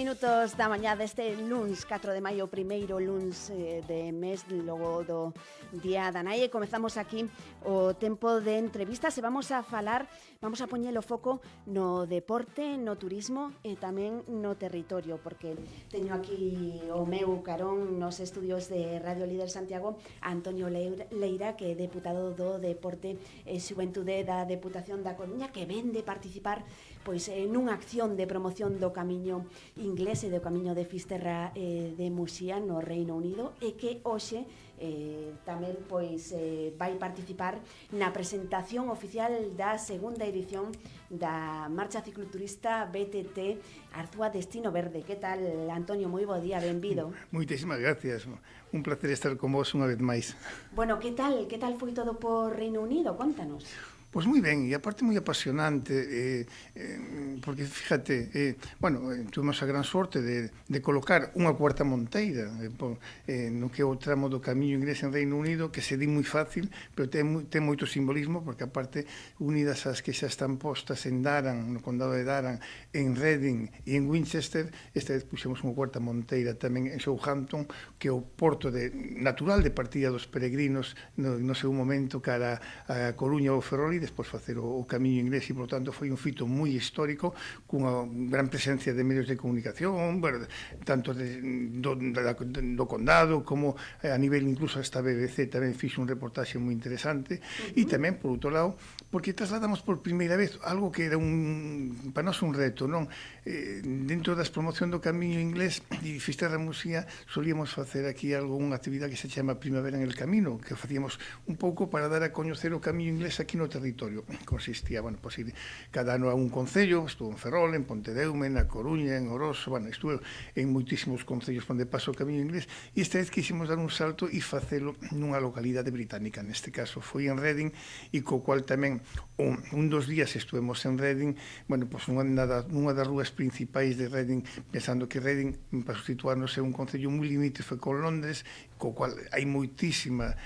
minutos da mañá deste luns 4 de maio, primeiro luns de mes logo do Día da Nai, e comezamos aquí o tempo de entrevistas e vamos a poñer o foco no deporte, no turismo e tamén no territorio, porque teño aquí o meu carón nos estudios de Radio Líder Santiago a Antonio Leira, que é deputado do Deporte e Xuventude da Deputación da Coruña, que ven de participar pois nunha acción de promoción do camiño inglés e do camiño de Fisterra de Muxía no Reino Unido, e que hoxe tamén pois vai participar na presentación oficial da segunda edición da Marcha Cicloturista BTT Arzúa Destino Verde. Que tal, Antonio? Moi bo día, benvido. Moitísimas gracias, un placer estar con vos unha vez máis. Bueno, que tal foi todo por Reino Unido? Contanos. Pois moi ben, e aparte moi apasionante, porque fíjate, tuvemos a gran sorte de colocar unha cuarta monteira no que é o tramo do camiño inglés en Reino Unido, que se di moi fácil, pero ten moito simbolismo, porque aparte, unidas as que xa están postas en Durham, no condado de Durham, en Reading e en Winchester, esta vez puxemos unha cuarta monteira tamén en Southampton, que é o porto natural de partida dos peregrinos no seu momento cara a Coruña ou Ferrol, e despois facer o camiño inglés, e, por tanto, foi un fito moi histórico, cunha gran presencia de medios de comunicación, tanto do condado, como a nivel incluso hasta BBC tamén fixo un reportaxe moi interesante, e tamén, por outro lado, porque trasladamos por primeira vez algo que era para nós un reto, non? Dentro das promoción do camiño inglés e Fisterra Muxía solíamos facer aquí unha actividade que se chama Primavera en el Camino, que facíamos un pouco para dar a coñecer o camiño inglés aquí no territorio. Consistía, ir cada ano a un concello, estuve en Ferrol, en Pontedeume, na Coruña, en Oroso, estuve en moitísimos concellos onde paso o camiño inglés, e esta vez quisimos dar un salto e facelo nunha localidade británica. Neste caso foi en Reading, e co cual tamén un dos días estuvemos en Reading, nunha das rúas principais de Reading, pensando que Reading, para situarnos, é un concello moi limítrofe con Londres, co cual hai moitísima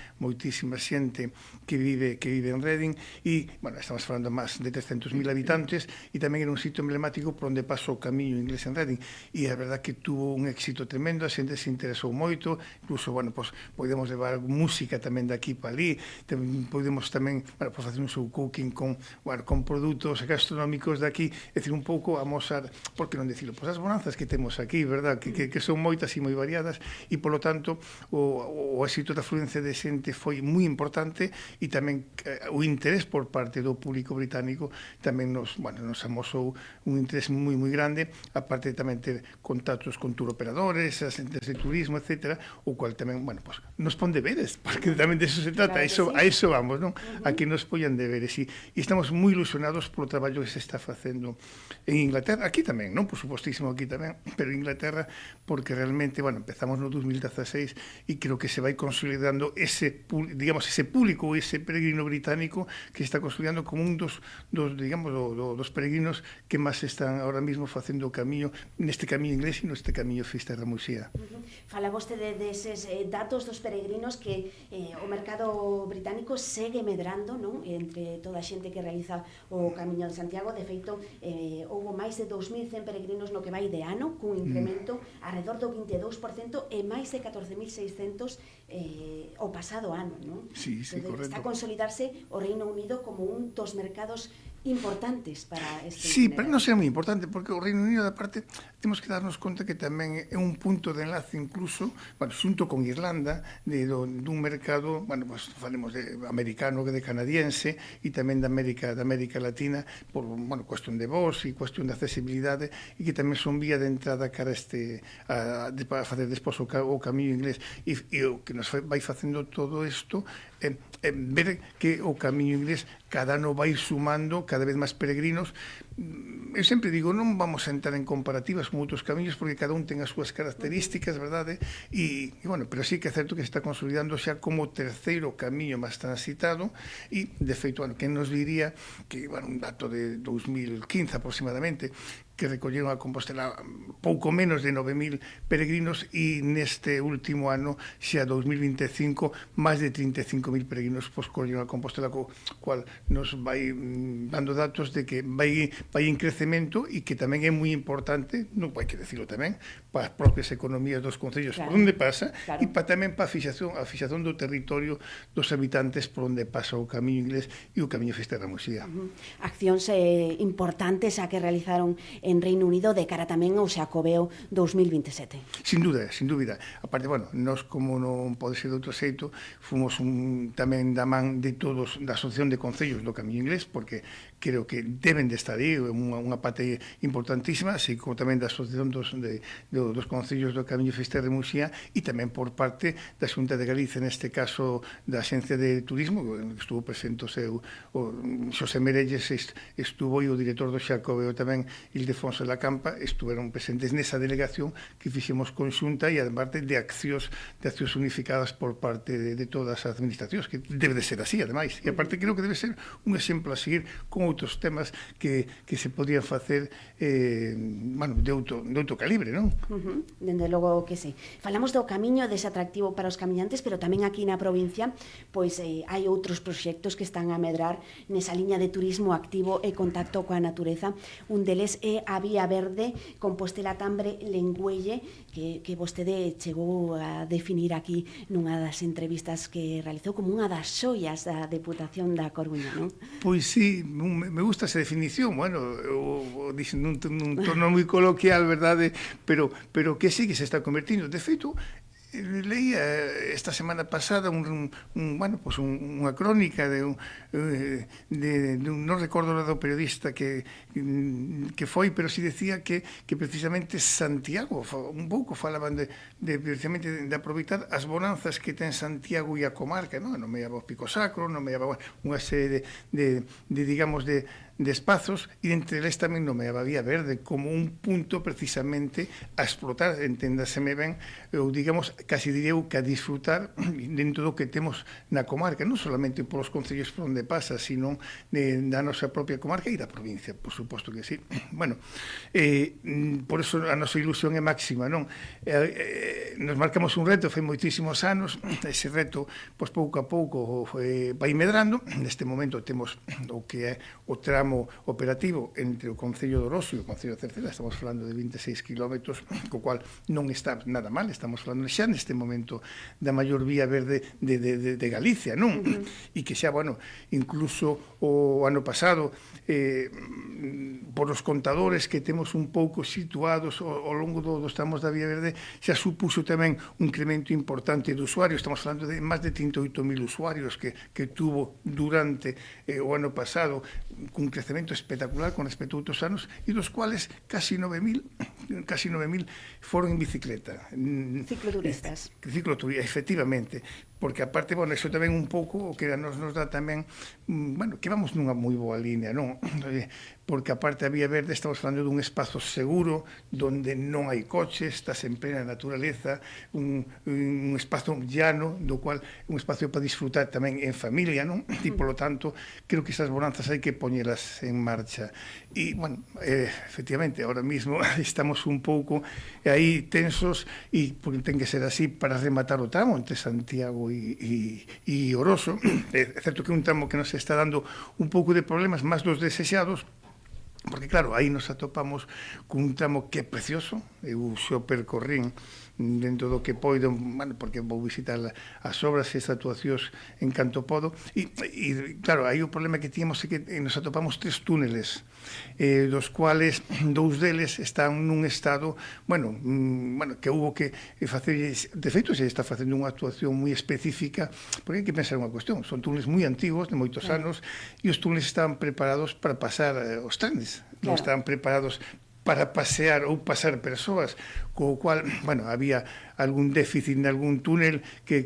xente que vive en Reading, e, estamos falando máis de 300.000 habitantes, e tamén era un sitio emblemático por onde pasou o camiño inglés en Reading, e a verdad que tuvo un éxito tremendo, a xente se interesou moito, incluso, podemos levar música tamén daqui para ali, podemos tamén, facer un show cooking con produtos gastronómicos daqui, é dicir, un pouco amosar, por que non dicilo, as bonanzas que temos aquí, verdad, que son moitas e moi variadas, e, polo tanto, o éxito da afluencia de xente foi moi importante, e tamén o interés por parte do público británico tamén nos amosou un interés moi grande, aparte de tamén ter contactos con turoperadores, asentes de turismo, etcétera, o cual tamén, nos pon deberes, porque tamén de eso se trata, claro, a eso vamos, non? A que nos poñan deberes, e estamos moi ilusionados polo traballo que se está facendo en Inglaterra, aquí tamén, non? Por supostísimo aquí tamén, pero en Inglaterra, porque realmente, empezamos no 2016 e creo que se vai consolidando ese público, ese peregrino británico que está consolidando como un dos peregrinos que máis están ahora mismo facendo o camiño, neste camiño inglés e neste camiño Fisterra Muxía. Fala vostede deses datos dos peregrinos que o mercado británico segue medrando, non? Entre toda a xente que realiza o Camiño de Santiago. De feito, houbo máis de 2.100 peregrinos no que vai de ano, cun incremento alrededor do 22% e máis de 14.600 o pasado ano, non? Sí, correcto. Está a consolidarse o Reino Unido como un dos mercados importantes para este Sí, pero non é moi importante, porque o Reino Unido, da parte, temos que darnos conta que tamén é un punto de enlace, incluso, xunto con Irlanda, dun mercado, falemos de americano, de canadiense, e tamén da América Latina, por, cuestión de voz e cuestión de accesibilidade, e que tamén son vía de entrada cara para facer despois o camiño inglés, e o que nos vai facendo todo isto é ver que o camiño inglés cada ano vai sumando cada vez máis peregrinos. Eu sempre digo, non vamos a entrar en comparativas con outros camiños, porque cada un ten as súas características, verdade? Pero sí que é certo que se está consolidando xa como o terceiro camiño máis transitado, e, de feito, quen nos diría que, un dato de 2015 aproximadamente, que recolleron a Compostela pouco menos de 9.000 peregrinos e neste último ano, xa 2025, máis de 35.000 peregrinos colleron a Compostela, co cual nos vai dando datos de que vai en crecemento e que tamén é moi importante, non hai que decirlo tamén, para as propias economías dos concellos por onde pasa e tamén para a fixación do territorio dos habitantes por onde pasa o Camiño Inglés e o Camiño Fisterra Muxía. Accións importantes a que realizaron en Reino Unido de cara tamén ao Xacobeo 2027. Sin dúbida. Aparte, bueno, nós como non pode ser de outro xeito, fomos tamén da man de todos da Asociación de Concellos do Camiño Inglés, porque creo que deben de estar aí, unha parte importantísima, así como tamén da Asociación dos Concellos do Camiño Fisterra e Muxía e tamén por parte da Xunta de Galicia, neste caso da Axencia de Turismo, que estuvo presente o Xosé Merelles, estuvo e o director do Xacobeo tamén, Ildefonso de la Campa, estuveron presentes nesa delegación que fixemos conxunta e además de accións unificadas por parte de todas as administracións, que debe de ser así, ademais. E aparte creo que debe ser un exemplo a seguir con outros temas que se podían facer de outro calibre, non? Dende logo que sí. Falamos do camiño dese atractivo para os camiñantes, pero tamén aquí na provincia pois hai outros proxectos que están a medrar nesa liña de turismo activo e contacto coa natureza. Un deles é a Vía Verde Compostela Tambre Lengüelle, que vostede chegou a definir aquí nunha das entrevistas que realizou como unha das xoias da Deputación da Coruña, non? Pois sí, me gusta esa definición, bueno, o dixen nun torno moi coloquial, verdade, pero que sí que se está convertindo. De feito, leía esta semana pasada unha crónica non recordo do periodista que foi, pero si decía que precisamente Santiago un pouco falaban precisamente de aproveitar as bonanzas que ten Santiago e a comarca, non me leva o Pico Sacro, non me leva unha serie de digamos de espazos, e entre eles tamén non me leva a Vía Verde como un punto precisamente a explotar, enténdaseme ben, ou digamos, casi direu que a disfrutar dentro do que temos na comarca, non solamente polos concellos por onde pasa, sino da nosa propia comarca e da provincia, por suposto que sí. Bueno, por eso a nosa ilusión é máxima, non? Nos marcamos un reto, foi moitísimos anos, ese reto, pois pouco a pouco vai medrando, neste momento temos o que é o tramo operativo entre o Concello de Oroso e o Concello de Cerceda, estamos falando de 26 kilómetros, co cual non está nada mal, estamos falando xa neste momento da maior vía verde de Galicia, non? E que xa, bueno, incluso o ano pasado, por os contadores que temos un pouco situados ao longo dos tramos da vía verde, xa supuxo tamén un incremento importante de usuarios, estamos falando de máis de 38.000 usuarios que tuvo durante o ano pasado, cun crecemento espectacular con respecto a outros anos, e dos cuales casi 9.000 foron en bicicleta. Cicloturistas. Cicloturistas, efectivamente. Porque aparte, bueno, eso tamén un pouco o que nos dá tamén, bueno, que vamos nunha moi boa línea, non? Porque aparte a Vía Verde estamos falando dun espazo seguro, donde non hai coches, estás en plena naturaleza, un espazo llano, do cual un espazo para disfrutar tamén en familia, non? E, polo tanto, creo que esas bonanzas hai que poñelas en marcha. E, bueno, efectivamente, ahora mismo estamos un pouco aí tensos, e porque ten que ser así para rematar o tramo entre Santiago e Oroso. É certo que é un tramo que nos está dando un pouco de problemas, máis dos desexados, porque claro, aí nos atopamos cun tramo que é precioso, eu xo percorrín dentro do que poido, bueno, porque vou visitar as obras e as actuacións en canto podo, e claro, aí o problema que tínhamos é que nos atopamos 3 túneles, dos cuales 2 deles están nun estado, bueno, que hubo que facer, de feito se está facendo unha actuación moi específica, porque hai que pensar unha cuestión, son túneles moi antigos, de moitos anos, e os túneles estaban preparados para pasar os trenes, non estaban preparados para pasear ou pasar persoas, co cual, bueno, había algún déficit en algún túnel que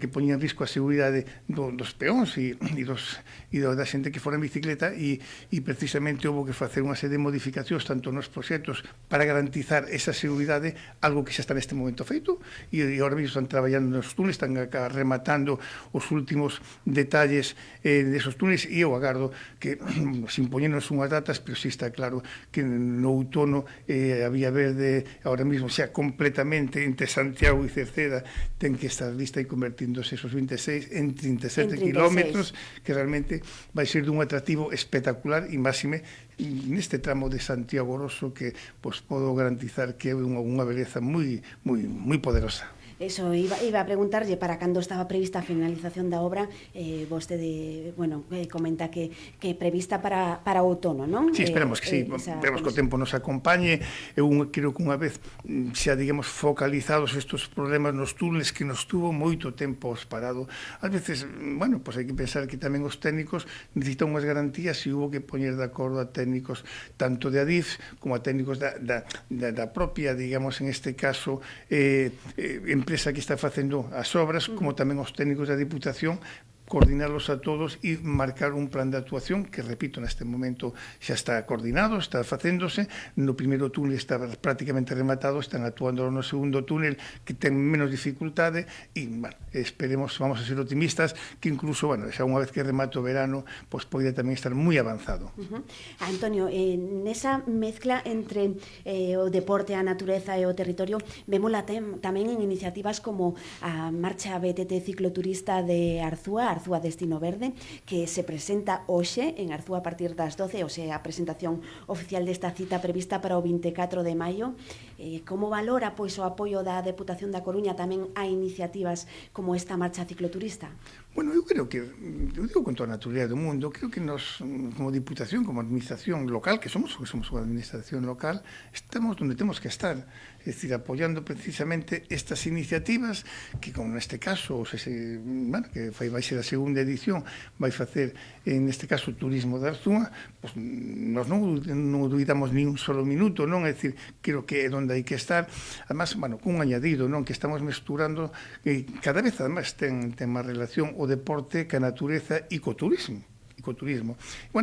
poñía en risco a seguridade dos peóns e da xente que fora en bicicleta e precisamente houve que facer unha serie de modificacións tanto nos proxectos para garantizar esa seguridade, algo que xa está neste momento feito e agora mesmo están traballando nos túneles, están rematando os últimos detalles desos túneles e eu agardo que sin poñernos unhas datas, pero si está claro que no outono a Vía Verde ahora mesmo xa completamente entre Santiago e Cerceda ten que estar lista e convertíndose esos 26 en 37 kilómetros, que realmente vai ser dun atractivo espectacular e máxime neste tramo de Santiago Rosso que podo garantizar que é unha beleza moi poderosa. Eso, iba a preguntarlle para cando estaba prevista a finalización da obra, vostede, comenta que prevista para o outono, non? Sí, esperamos que sí, esperamos que o tempo nos acompañe. Eu creo que unha vez xa, digamos, focalizados estes problemas nos túneles que nos tuvo moito tempo parado, ás veces, hai que pensar que tamén os técnicos necesitan unhas garantías e hubo que poñer de acordo a técnicos tanto de Adif como a técnicos da propia, digamos, en este caso, empresa que está facendo as obras, como tamén os técnicos da Diputación, coordinarlos a todos e marcar un plan de actuación que, repito, neste momento xa está coordinado, está facéndose. No primeiro túnel está prácticamente rematado, están actuando no segundo túnel que ten menos dificultade e, esperemos, vamos a ser optimistas, que incluso, xa unha vez que remate o verano, poida tamén estar moi avanzado. Antonio, nesa mezcla entre o deporte, a natureza e o territorio, vémola tamén en iniciativas como a Marcha BTT Cicloturista de Arzúa Destino Verde, que se presenta hoxe en Arzúa a partir das 12, a presentación oficial desta cita prevista para o 24 de maio. Como valora o apoio da Deputación da Coruña tamén a iniciativas como esta marcha cicloturista? Eu creo que, eu digo con toda a naturalidade do mundo, creo que nos, como Diputación, como administración local, que somos unha administración local, estamos onde temos que estar, é dicir, apoiando precisamente estas iniciativas que, como neste caso, que vai ser a segunda edición, vai facer, en este caso, turismo de Arzúa, nós non dudamos ni un solo minuto, non? É dicir, creo que é onde hai que estar, además, cun añadido, non? Que estamos mesturando, que cada vez, además, ten máis relación o deporte ca natureza e co turismo.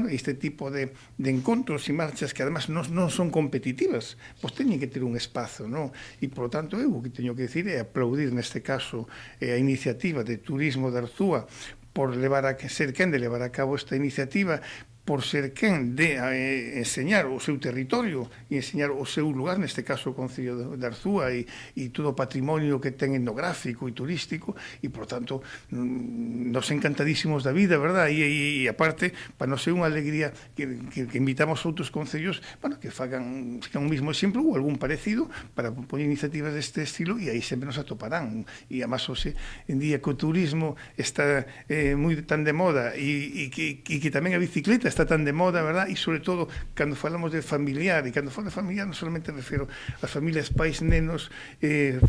Este tipo de encontros e marchas que además non son competitivas, teñen que ter un espazo, non? E, por lo tanto, eu o que teño que decir é aplaudir neste caso a iniciativa de turismo de Arzúa por ser quen de levar a cabo esta iniciativa, por ser quen de enseñar o seu territorio e enseñar o seu lugar, neste caso o Concello de Arzúa e todo o patrimonio que ten etnográfico e turístico e, por tanto, nos encantadísimos da vida, verdad? E aparte, para nos ser unha alegría que invitamos a outros concellos que fagan un mismo exemplo ou algún parecido para poñer iniciativas deste estilo e aí sempre nos atoparán. E, además, en día que o turismo está tan de moda e que tamén a bicicleta está tan de moda, verdad? E, sobre todo, cando falamos de familiar, e cando falo de familiar non solamente refiro a familias, pais, nenos,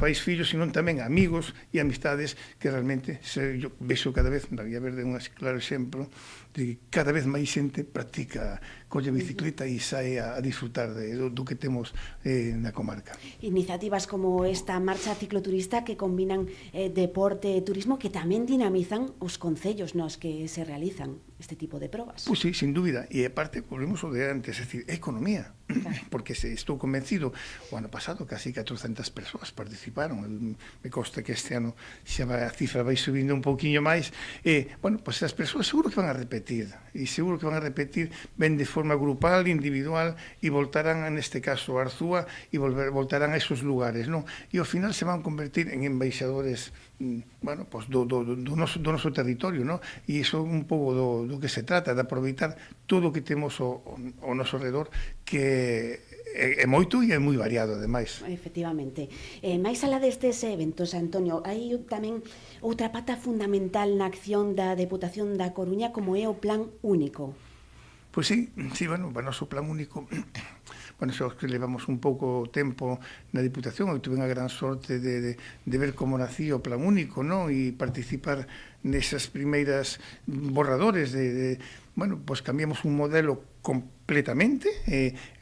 pais, fillos, sino tamén amigos e amistades que realmente eu vexo cada vez, na Vía Verde, un claro exemplo de que cada vez máis xente practica, colle bicicleta e sae a disfrutar do que temos na comarca. Iniciativas como esta marcha cicloturista que combinan deporte e turismo que tamén dinamizan os concellos nos que se realizan este tipo de probas. Pois sí, sin dúbida. E aparte, volvemos ao de antes, é dicir, economía. Porque estou convencido, o ano pasado casi 400 persoas participaron, me consta que este ano xa a cifra vai subindo un pouquiño máis, as persoas seguro que van a repetir, e seguro que van a repetir ben de forma grupal, individual, e voltarán, neste caso, a Arzúa, e voltarán a esos lugares, non? E ao final se van convertir en embaixadores do noso territorio, non? E iso é un pouco do que se trata, de aproveitar todo o que temos ao noso redor, que é moito e é moi variado, ademais. Efectivamente. Mais alá destes eventos, Antonio, hai tamén outra pata fundamental na acción da Deputación da Coruña como é o Plan Único. Pois sí, o noso Plan Único bueno, xa que levamos un pouco tempo na Diputación, eu tuve a gran sorte de ver como nacía o Plan Único, non? E participar nesas primeiras borradores bueno, pois cambiamos un modelo completamente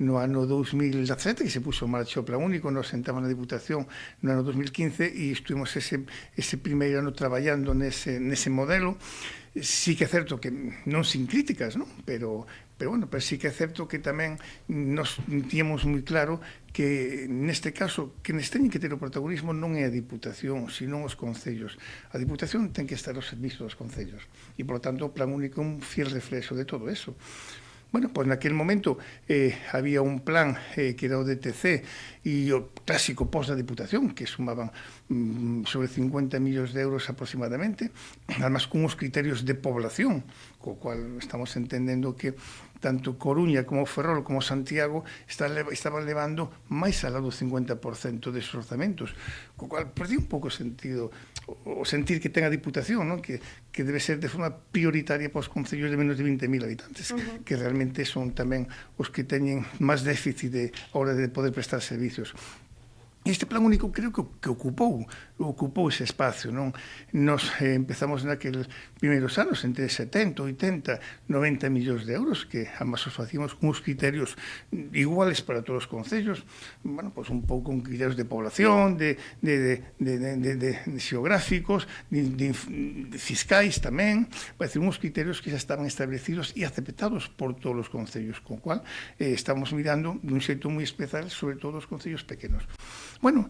no ano 2017 que se puso en marcha o Plan Único, nos sentamos na Diputación no ano 2015 e estuvimos ese primeiro ano traballando nese modelo. Sí que é certo que non sin críticas, non? Pero sí que é certo que tamén nos tíamos moi claro que neste caso que nes teñen que ter o protagonismo non é a Diputación, sino os concellos. A Diputación ten que estar ao servizo dos concellos e, por lo tanto, o Plan Único é un fiel reflexo de todo eso. Bueno, pois naquele momento había un plan que era o DTC e o clásico post da Diputación, que sumaban sobre 50 millóns de euros aproximadamente, además con uns criterios de población, co cual estamos entendendo que tanto Coruña como Ferrol como Santiago estaban levando máis alá do 50% deses orzamentos, co cual perdí un pouco sentido o sentir que ten a Diputación, non? Que debe ser de forma prioritaria para os concellos de menos de 20.000 habitantes, que realmente son tamén os que teñen máis déficit a hora de poder prestar servicios. Este Plan Único creo que ocupou ese espacio, non? Nos empezamos naqueles primeiros anos entre 70, 80, 90 millóns de euros, que ambas os facíamos con uns criterios iguales para todos os concellos, bueno, pois un pouco con criterios de población, de xeográficos, de fiscais tamén, vai ser uns criterios que xa estaban establecidos e aceptados por todos os concellos, con o cual estamos mirando dun xeito moi especial sobre todo os concellos pequenos. Bueno,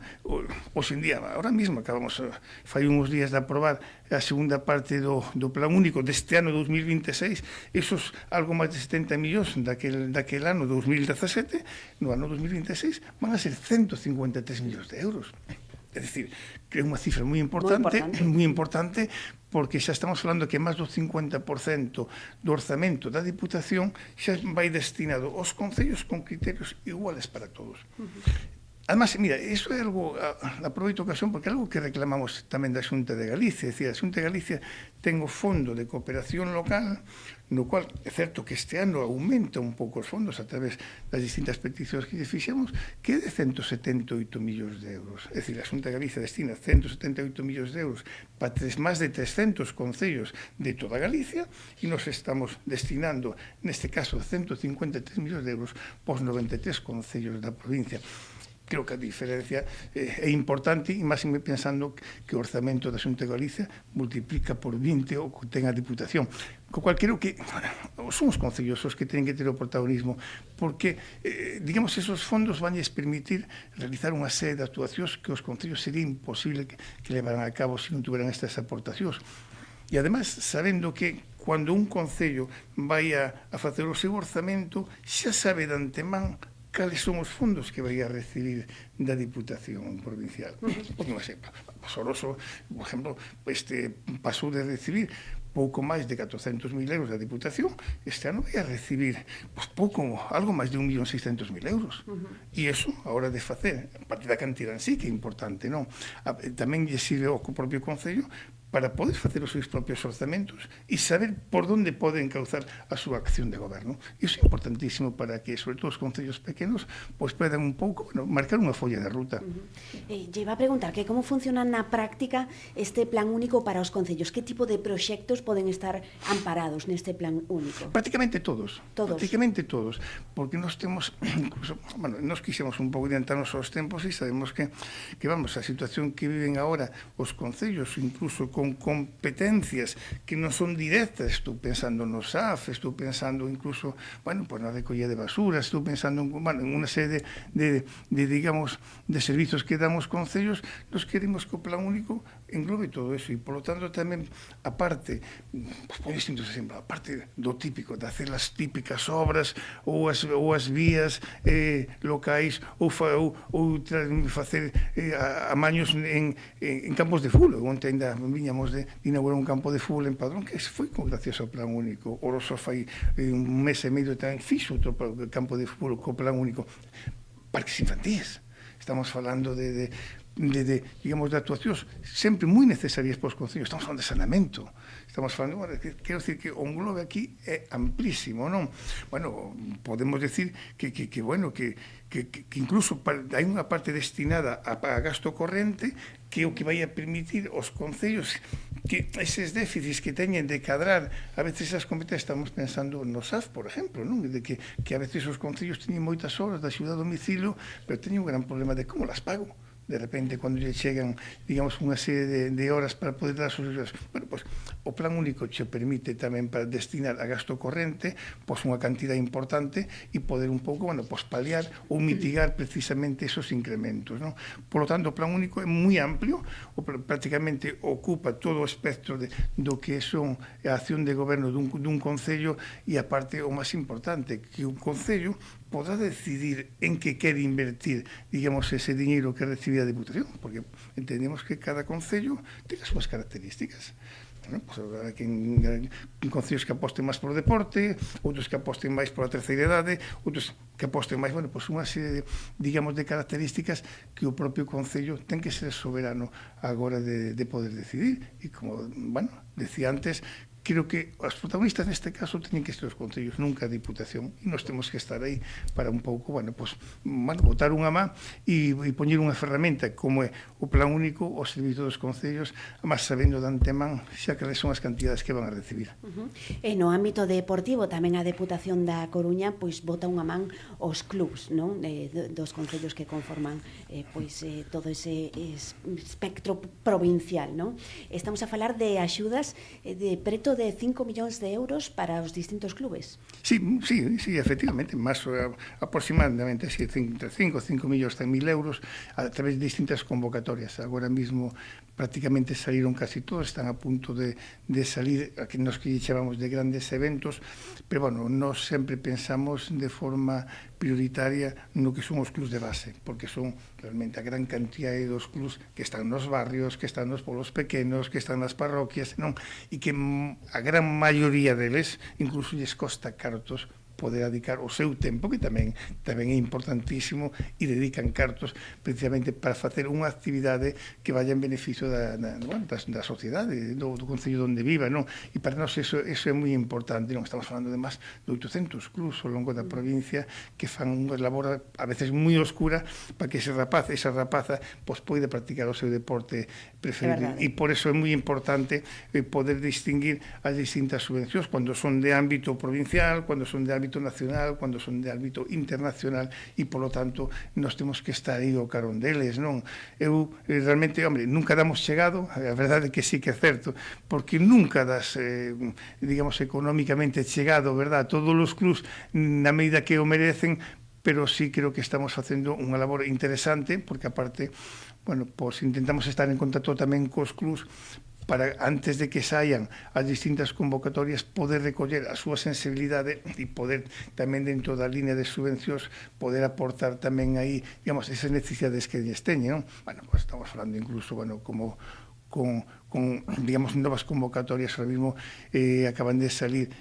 hoxe en día, ahora mesmo acabamos, fai uns días de aprobar a segunda parte do Plan Único deste ano 2026, esos algo máis de 70 millóns daquel ano 2017, no ano 2026 van a ser 153 millóns de euros. É dicir, que é unha cifra moi importante, porque xa estamos falando que máis do 50% do orzamento da Diputación xa vai destinado aos concellos con criterios iguales para todos. Además, mira, iso é algo, aproveito a ocasión, porque é algo que reclamamos tamén da Xunta de Galicia. É dicir, a Xunta de Galicia ten o Fondo de Cooperación Local, no cual é certo que este ano aumenta un pouco os fondos a través das distintas peticións que fixemos, que é de 178 millóns de euros. É dicir, a Xunta de Galicia destina 178 millóns de euros para máis de 300 concellos de toda Galicia e nos estamos destinando, neste caso, 153 millóns de euros para os 93 concellos da provincia. Creo que a diferencia é importante e máis pensando que o orzamento da Xunta de Galicia multiplica por 20 o que ten a Diputación. Co cual creo que son os concellos os que teñen que ter o protagonismo porque, digamos, esos fondos vanlles permitir realizar unha serie de actuacións que os concellos sería imposible que levaran a cabo se non tuveran estas aportacións. E, además, sabendo que cando un concello vai a facer o seu orzamento xa sabe de antemán cales son os fondos que vai a recibir da Diputación Provincial. Por exemplo, Soroso, por exemplo, pasou de recibir pouco máis de 400.000 euros da Diputación, este ano vai a recibir algo máis de 1.600.000 euros. E iso, a hora de facer, a partir da cantidad en sí, que é importante, non? Tamén lle sirve ao propio Concello para poder facer os seus propios orzamentos e saber por onde pode encauzar a súa acción de goberno. Iso é importantísimo para que, sobre todo os concellos pequenos, pois podan un pouco, marcar unha folla de ruta. Lle iba a preguntar que como funciona na práctica este Plan Único para os concellos. Que tipo de proxectos poden estar amparados neste Plan Único? Prácticamente todos. Prácticamente todos. Porque nós temos, incluso, nós quixemos un pouco adiantarnos aos tempos e sabemos que vamos, a situación que viven agora os concellos, incluso con competencias que non son directas, estou pensando no SAF, estou pensando incluso, na recollida de basura, estou pensando en unha serie digamos, de servizos que damos concellos, nos queremos que o Plan Único englobe todo eso e, por lo tanto, tamén, aparte, por distintos exemplos, aparte do típico, de hacer as típicas obras ou as vías locais ou facer amaños en campos de fútbol, onde ainda viñamos de inaugurar un campo de fútbol en Padrón, que foi gracias ao Plan Único. Oroso fai un mes e medio tamén fixo outro campo de fútbol co Plan Único. Parques infantíes. Estamos falando de digamos, de actuacións sempre moi necesarias para os concellos. Estamos falando de saneamento, estamos falando, bueno, quero decir que o englobe aquí é amplísimo, non? Bueno, podemos decir que incluso hai unha parte destinada a gasto corrente que é o que vai a permitir aos concellos que eses déficits que teñen de cadrar a veces esas competencias. Estamos pensando no SAF, por exemplo, non? De que a veces os concellos teñen moitas horas de axuda a domicilio, pero teñen un gran problema de como las pago. De repente, cando lle chegan, digamos, unha serie de horas para poder dar as súas ayudas. Bueno, pois, o plan único che permite tamén para destinar a gasto corrente pois unha cantidad importante e poder un pouco, bueno, pois paliar ou mitigar precisamente esos incrementos, non? Por lo tanto, o plan único é moi amplio, prácticamente ocupa todo o espectro do que son a acción de goberno dun concello e, aparte, o máis importante, que un concello poda decidir en que quere invertir, digamos, ese diñeiro que recibe a Deputación, porque entendemos que cada concello ten as súas características. Bueno, pues, que en concellos que aposten máis polo deporte, outros que aposten máis pola terceira idade, outros que aposten máis, bueno, pues unha serie, digamos, de características que o propio concello ten que ser soberano agora de poder decidir. E como, bueno, decía antes, creo que os protagonistas neste caso teñen que ser os concellos, nunca a Diputación, e nós temos que estar aí para un pouco, bueno, pues, botar unha má e poñer unha ferramenta como é o plan único ao servizo dos concellos, máis sabendo de antemán xa que son as cantidades que van a recibir. E no ámbito deportivo tamén a Deputación da Coruña pois bota unha man aos clubs, non? Dos concellos que conforman todo ese espectro provincial, non? Estamos a falar de axudas de preto de 5 millóns de euros para os distintos clubes. Sí, efectivamente, máis aproximadamente entre 5 millóns 100.000 euros a través de distintas convocatorias. Agora mismo prácticamente saíron casi todos, están a punto de salir, a que nos que chamamos de grandes eventos, pero, bueno, nós sempre pensamos de forma prioritaria no que son os clubs de base, porque son realmente a gran cantidade dos clubs que están nos barrios, que están nos polos pequenos, que están nas parroquias, non? E que a gran maioría deles incluso lles costa cartos poder dedicar o seu tempo, que tamén é importantísimo, e dedican cartos precisamente para facer unha actividade que vaya en beneficio da sociedade, do concello onde viva, non? E para nós eso é moi importante, non? Estamos falando de máis de 800 clubs ao longo da provincia que fan unha labor a veces moi oscura para que esa rapaza pois poida practicar o seu deporte preferido, e por eso é moi importante poder distinguir as distintas subvencións cando son de ámbito provincial, cando son de ámbito nacional, cando son de ámbito internacional, e, polo tanto, nós temos que estar aí ao carón deles, non? Eu, realmente, nunca damos chegado, a verdade é que sí que é certo, porque nunca das, digamos, económicamente chegado, verdad, todos os clubs na medida que o merecen, pero sí creo que estamos facendo unha labor interesante, porque, aparte, bueno, pois intentamos estar en contacto tamén cos clubs para, antes de que saian as distintas convocatorias, poder recoller a súa sensibilidade e poder tamén dentro da línea de subvencións poder aportar tamén aí, digamos, esas necesidades que lles teñen, non? Bueno, pues estamos falando incluso, bueno, como con digamos, novas convocatorias ahora mismo acaban de salir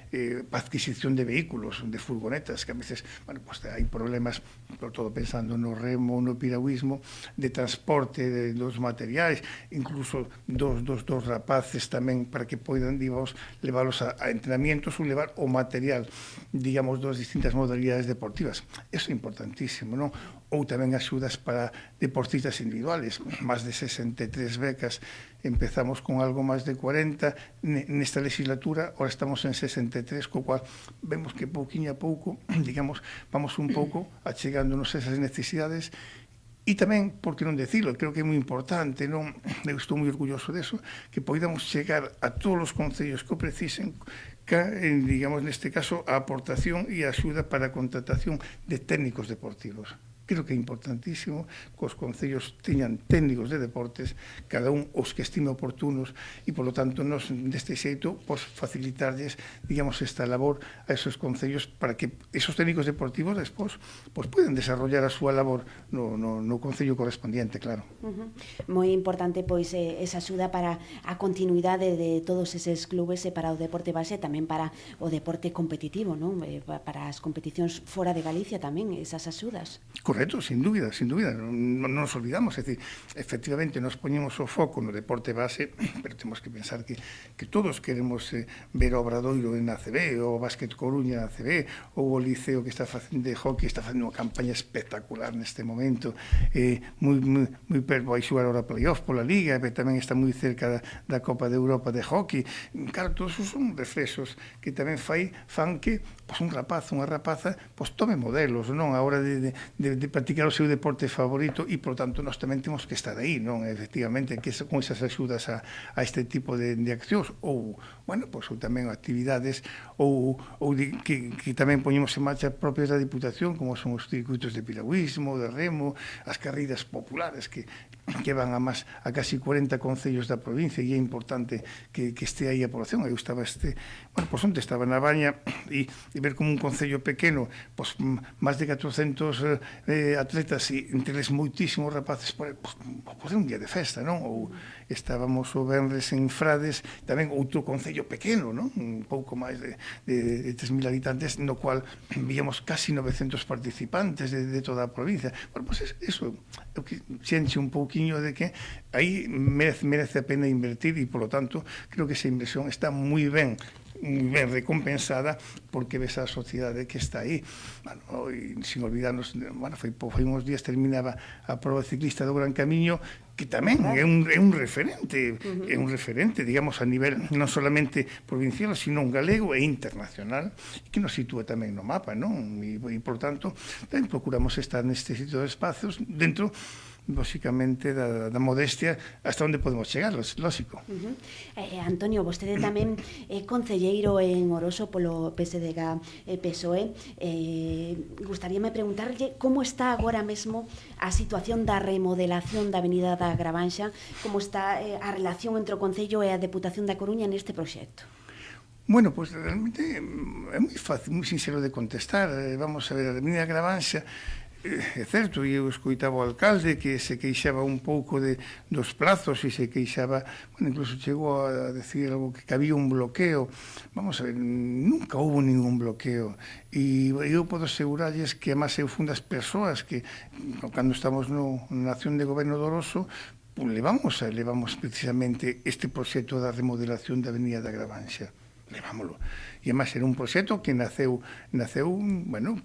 para adquisición de vehículos, de furgonetas, que a veces, bueno, pues hai problemas, sobre todo pensando no remo, no piragüismo, de transporte dos materiais, incluso dos rapaces tamén para que poidan, digamos, leválos a entrenamientos ou levar o material, digamos, das distintas modalidades deportivas. Eso é importantísimo, non? Ou tamén axudas para deportistas individuales, máis de 63 becas. Empezamos con algo máis de 40 nesta legislatura, ahora estamos en 63, co cual vemos que pouquinho a pouco, digamos, vamos un pouco achegándonos esas necesidades. E tamén, por que non decirlo, creo que é moi importante, non? Eu estou moi orgulloso deso, que poidamos chegar a todos os concellos que o precisen, digamos, neste caso, a aportación e a axuda para a contratación de técnicos deportivos. Creo que é importantísimo que os concellos teñan técnicos de deportes, cada un os que estime oportunos, e, polo tanto, nos, deste xeito, facilitarlles, digamos, esta labor a esos concellos para que esos técnicos deportivos, despois, poden desarrollar a súa labor no concello correspondiente, claro. Moi importante, pois, esa axuda para a continuidade de todos eses clubes e para o deporte base, tamén para o deporte competitivo, non? Para as competicións fora de Galicia tamén, esas axudas. Correcto, sin dúbida, non nos olvidamos, é dicir, efectivamente nos poñemos o foco no deporte base, pero temos que pensar que todos queremos ver o Obradoiro en ACB, o Básquet Coruña en ACB, ou o Liceo que está facendo de hockey, está facendo unha campaña espectacular neste momento, vai xugar ahora playoff pola Liga, pero tamén está moi cerca da Copa de Europa de hockey. Claro, todos son reflexos que tamén fan que un rapaz, unha rapaza, tome modelos, non, a hora de practicar o seu deporte favorito, e, por tanto, nós tamén temos que estar aí, non, efectivamente, que con esas axudas a este tipo de accións, ou, bueno, ou tamén actividades, ou que tamén poñemos en marcha propias da Diputación, como son os circuitos de piragüismo, de remo, as carreiras populares que van a casi 40 concellos da provincia, e é importante que este aí a población. Eu estaba onte estaba na Baña, e ver como un concello pequeno, máis de 400 atletas, e entre eles moitísimos rapaces, un día de festa, non? Ou estábamos o venres en Frades, tamén outro concello pequeno, non? Un pouco máis de 3.000 habitantes, no cual víamos casi 900 participantes de toda a provincia. Bueno, eso é o que xenche un pouquiño de que aí merece a pena invertir, e, polo tanto, creo que esa inversión está moi ben recompensada, porque ves a sociedade que está aí. Bueno, e sin olvidarnos, foi uns días terminaba a prova ciclista do Gran Camiño, que tamén é un referente, digamos, a nivel non solamente provincial, sino un galego e internacional, que nos sitúa tamén no mapa, non? E, por tanto, tamén procuramos estar neste sitio de espacios dentro, lóxicamente, da modestia hasta onde podemos chegar, lóxico. Antonio, vostede tamén é concelleiro en Oroso polo PSDG PSOE. Gustaríame preguntarlle como está agora mesmo a situación da remodelación da Avenida da Gravanxa, como está a relación entre o Concello e a Deputación da Coruña neste proxecto. Bueno, realmente é moi fácil, moi sincero de contestar. Vamos a ver, a Avenida Gravanxa, é certo, e eu escoitaba o alcalde que se queixaba un pouco dos plazos, e se queixaba, incluso chegou a decir algo que había un bloqueo. Vamos a ver, nunca houve ningún bloqueo, e eu podo asegurarles que, además, eu fun das persoas que, cando estamos na acción de goberno do Oroso, levamos precisamente este proxecto da remodelación da Avenida da Gravanxa. Levámoslo. E, además, era un proxecto que naceu, bueno,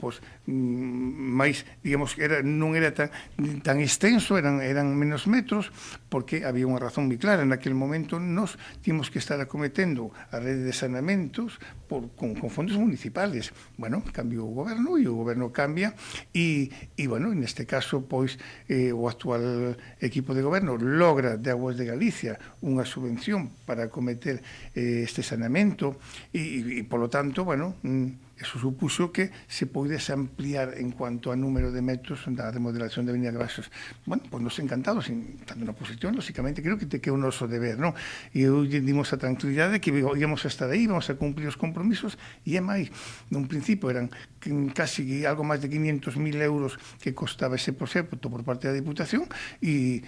máis, digamos, non era tan extenso, eran menos metros, porque había unha razón moi clara. Naquele momento nos tínhamos que estar acometendo a rede de saneamentos con fondos municipales. Bueno, cambiou o goberno, e o goberno cambia, e bueno, neste caso, o actual equipo de goberno logra de Aguas de Galicia unha subvención para acometer este saneamento, e polo tanto, bueno, eso supuxo que se poidese ampliar en cuanto a número de metros da remodelación da Avenida Gravanxa. Bueno, nos encantados, tanto na oposición, lóxicamente, creo que é o noso deber, non? E eu dimos a tranquilidade que íamos a estar aí, íbamos a cumplir os compromisos, e é máis, nun principio eran casi algo máis de 500.000 euros que costaba ese proxecto por parte da Diputación, e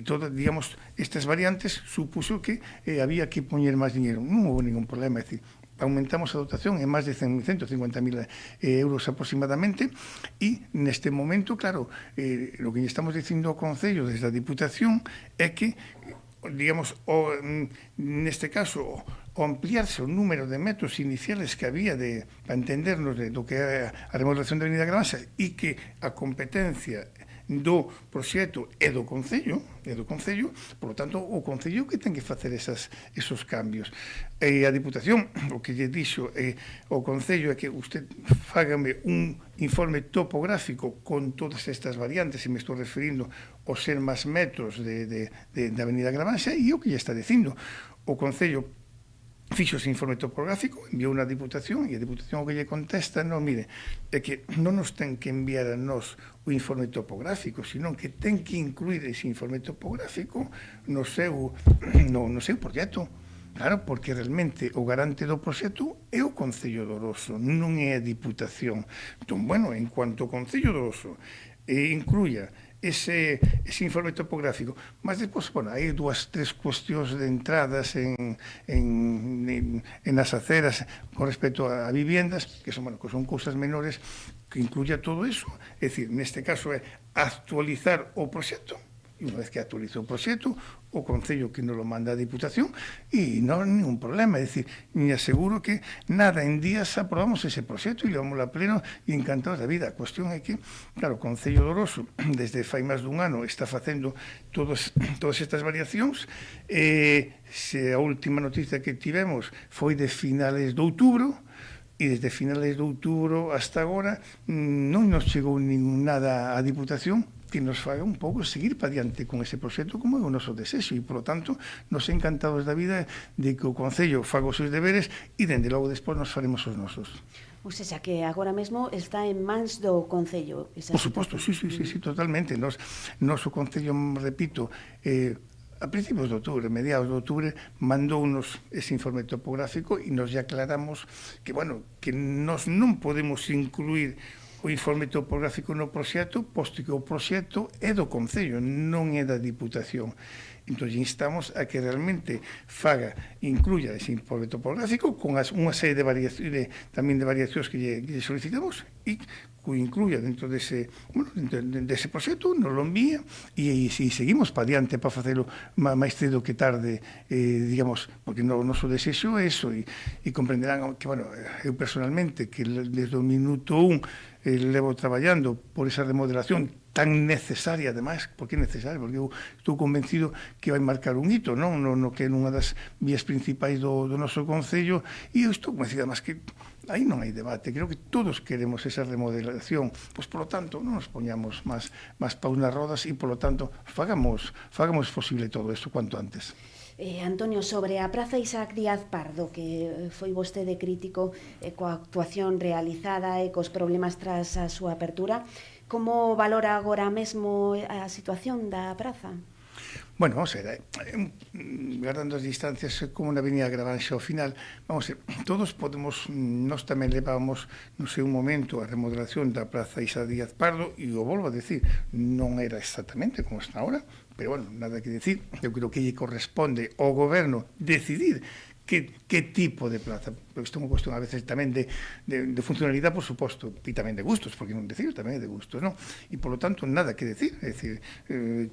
todas, digamos, estas variantes supuxo que había que poñer máis dinheiro. Non houve ningún problema, é dicir, aumentamos a dotación en máis de 150.000 euros aproximadamente, e neste momento, claro, o que estamos dicindo ao Concello desde a Diputación é que, digamos, neste caso, o ampliarse o número de metros iniciales que había para entendernos do que é a remodelación da Avenida Gravanxa, e que a competencia do proxecto é do Concello, por lo tanto, o Concello que ten que facer esos cambios. E a Diputación, o que lle dixo o Concello é que usted fágame un informe topográfico con todas estas variantes, e me estou referindo aos ser máis metros da Avenida Gravanxa, e o que lle está dicindo o Concello fixo ese informe topográfico, enviou unha Diputación, e a Diputación o que lle contesta, non, mire, é que non nos ten que enviar a nós o informe topográfico, senón que ten que incluir ese informe topográfico no seu proxecto. Claro, porque realmente o garante do proxecto é o Concello de Oroso, non é a Diputación. Entón, bueno, en cuanto ao Concello de Oroso incluya ese informe topográfico, mas despois, bueno, hai tres cuestións de entradas en as aceras con respecto a viviendas, que son cousas menores, que incluya todo eso. É dicir, neste caso é actualizar o proxecto, e unha vez que actualiza o proxecto, o Concello que nos lo manda a Diputación, e non hai ningún problema. É dicir, me aseguro que nada, en días aprobamos ese proxecto e levámoslo a pleno e encantados da vida. A cuestión é que, claro, o Concello de Oroso, desde fai máis dun ano, está facendo todas estas variacións. Se a última noticia que tivemos foi de finales de outubro, e desde finales de outubro hasta agora non nos chegou nada á Diputación que nos faga un pouco seguir para diante con ese proxecto como é o noso desexo, e, polo tanto, nos encantados da vida de que o Concello faga os seus deberes e, dende logo, despois nos faremos os nosos. Ou seja, que agora mesmo está en mans do Concello. Por suposto, sí, totalmente. Noso Concello, repito, a principios de outubro, mediados de outubro, mandounos ese informe topográfico e nos ya aclaramos que, bueno, que nos non podemos incluir o informe topográfico no proxecto, posto que o proxecto é do Concello, non é da Diputación. Entón, instamos a que realmente incluya ese informe topográfico con unha serie de variacións, tamén de variacións que lle solicitamos, e que incluya dentro dese proxecto, nos lo envía, e seguimos para diante para facelo máis cedo que tarde, digamos, porque o noso desexo é eso, e comprenderán que, bueno, eu personalmente, que desde o minuto 1 levo traballando por esa remodelación tan necesaria, ademais, porque é necesaria, porque eu estou convencido que vai marcar un hito, non? No que é unha das vías principais do noso Concello, e eu estou convencido, además, que aí non hai debate, creo que todos queremos esa remodelación, pois, polo tanto, non nos poñamos máis paus nas rodas e, polo tanto, fagamos posible todo isto cuanto antes. Antonio, sobre a Praza Isaac Díaz Pardo, que foi vostede crítico coa actuación realizada e cos problemas tras a súa apertura, como valora agora mesmo a situación da praza? Bueno, vamos a ver, guardando as distancias como na Avenida Gravanxa ao final, vamos a ver, todos podemos, nós tamén levábamos no seu momento a remodelación da Praza Isaac Díaz Pardo, e o volvo a decir, non era exactamente como está ahora, pero bueno, nada que decir, eu creo que lle corresponde ao goberno decidir que tipo de plaza, porque isto é unha cuestión a veces tamén de funcionalidade, por suposto, e tamén de gustos, porque non decir tamén é de gustos, non? E, polo tanto, nada que decir, é dicir,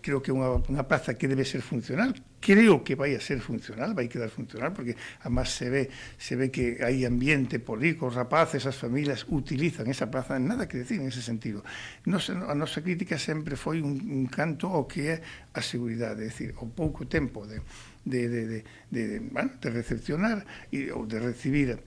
creo que unha plaza que debe ser funcional, creo que vai a ser funcional, vai quedar funcional, porque, además, se ve que hai ambiente por aí, os rapaces, as familias utilizan esa plaza, nada que decir en ese sentido. A nosa crítica sempre foi un canto ao que é a seguridade, é dicir, o pouco tempo de recepcionar ou de recibir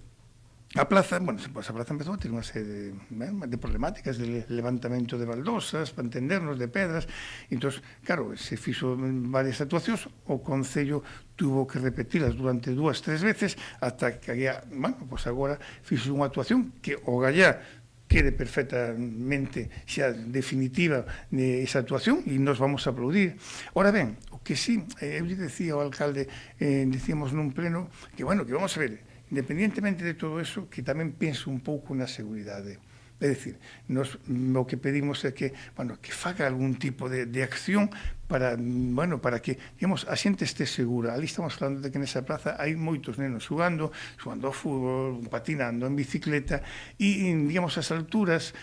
a plaza. Bueno, pues a plaza empezou a ter unha serie de problemáticas de levantamento de baldosas, para entendernos, de pedras. Entón, claro, se fixo varias actuacións, o Concello tuvo que repetirlas durante 2-3 veces, ata que, bueno, pues agora fixo unha actuación que o Gallá quede perfectamente xa definitiva esa actuación, e nos vamos a aplaudir. Ora ben, o que sí, eu lle decía ao alcalde, decíamos nun pleno, que, bueno, que vamos a ver, independientemente de todo eso, que tamén penso un pouco na seguridade. É dicir, o que pedimos é que, bueno, que faga algún tipo de acción para que, digamos, a xente este segura. Ali estamos falando de que nesa praza hai moitos nenos xogando ao fútbol, patinando en bicicleta, e, digamos, as alturas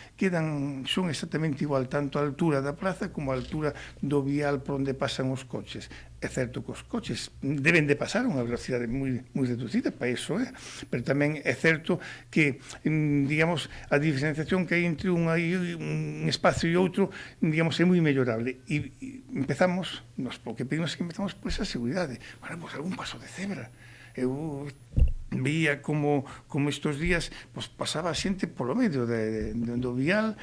son exactamente igual, tanto a altura da praza como a altura do vial por onde pasan os coches. É certo que os coches deben de pasar a unha velocidade moi reducida, para iso pero tamén é certo que, digamos, a diferenciación que hai entre un espacio e outro, digamos, é moi mellorable, e empezamos, o que pedimos é que empezamos por esa seguridade. Bueno, pues algún paso de cebra. Eu veía como estes días pasaba a xente polo medio do vial,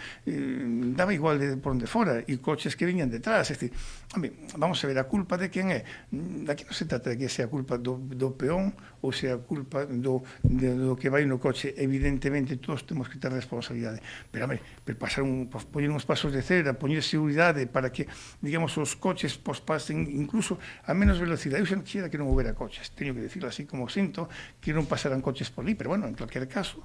daba igual de por onde fora, e coches que viñan detrás. É dicir, vamos a ver, a culpa de quen é? Aquí non se trata de que sea culpa do peón ou sea culpa do que vai no coche. Evidentemente todos temos que ter responsabilidade, pero poñer uns pasos de cebra, poñer seguridade para que, digamos, os coches pasen incluso a menos velocidade. Eu xa non quixera que non houbera coches, teño que decirlo así como sinto, que non pasaran coches por ali, pero, bueno, en cualquier caso,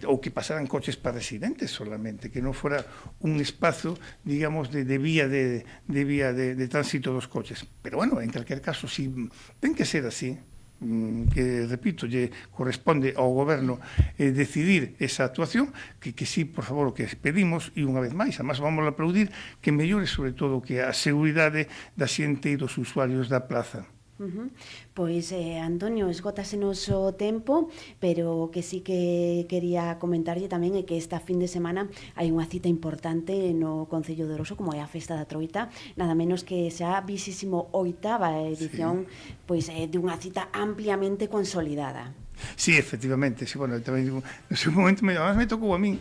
ou que pasaran coches para residentes solamente, que non fora un espazo, digamos, de vía de tránsito dos coches. Pero, bueno, en cualquier caso, si ten que ser así, que repito, lle corresponde ao goberno decidir esa actuación, que sí, por favor, o que pedimos, e unha vez máis, además vamos a aplaudir que mellore sobre todo que a seguridade da xente e dos usuarios da plaza. Pois, Antonio, esgótasenos o tempo, pero que sí que quería comentarlle tamén é que esta fin de semana hai unha cita importante no Concello de Oroso, como é a Festa da Troita, nada menos que xa 28ª edición, sí, pois de unha cita ampliamente consolidada. Sí, efectivamente, sí, bueno, tamén digo, no seu momento, además me tocou a min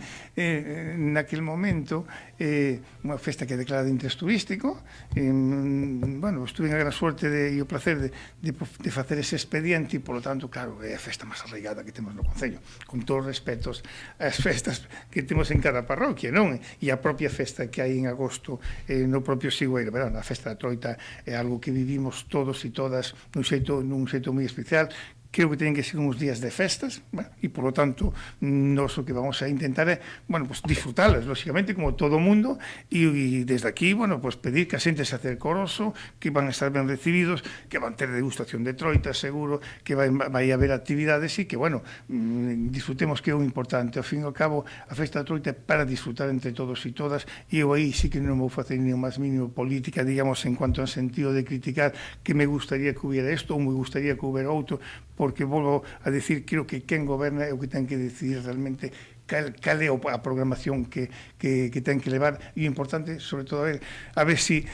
naquel momento unha festa que é declarada de interés turístico, bueno, estuve en a gran suerte e o placer de facer ese expediente e, polo tanto, claro, é a festa máis arraigada que temos no Concello, con todos os respetos ás festas que temos en cada parroquia, non? E a propia festa que hai en agosto no propio Sigüeiro, pero a festa da Troita é algo que vivimos todos e todas nun xeito moi especial. Creo que teñen que ser uns días de festas, bueno, e, por lo tanto, nos o que vamos a intentar é, bueno, pues, disfrutalas, lógicamente, como todo o mundo, e desde aquí, bueno, pues, pedir que a xente se acerque ao Oroso, que van a estar ben recibidos, que van ter degustación de troitas, seguro, que vai haber actividades e que, bueno, disfrutemos, que é o importante. Ao fin e ao cabo, a festa da Troita é para disfrutar entre todos e todas, e eu aí sí que non vou facer ni o máis mínimo política, digamos, en cuanto ao sentido de criticar que me gustaría que hubiera isto ou me gustaría que hubiera outro, porque volvo a decir, creo que quen goberna é o que ten que decidir realmente cal é a programación que ten que levar, e o importante, sobre todo, a ver si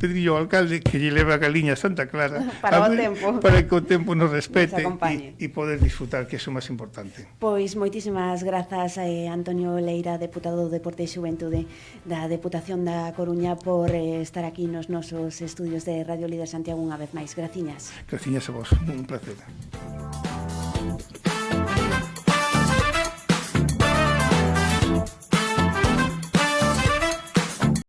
Pedrillo, o alcalde, que lle leva a galiña a Santa Clara para que o tempo nos respete e poder disfrutar, que é o máis importante. Pois moitísimas grazas a Antonio Leira, deputado de Deporte e Xuventude da Deputación da Coruña, por estar aquí nos nosos estudios de Radio Líder Santiago unha vez máis. Graciñas. Graciñas a vos, un placer.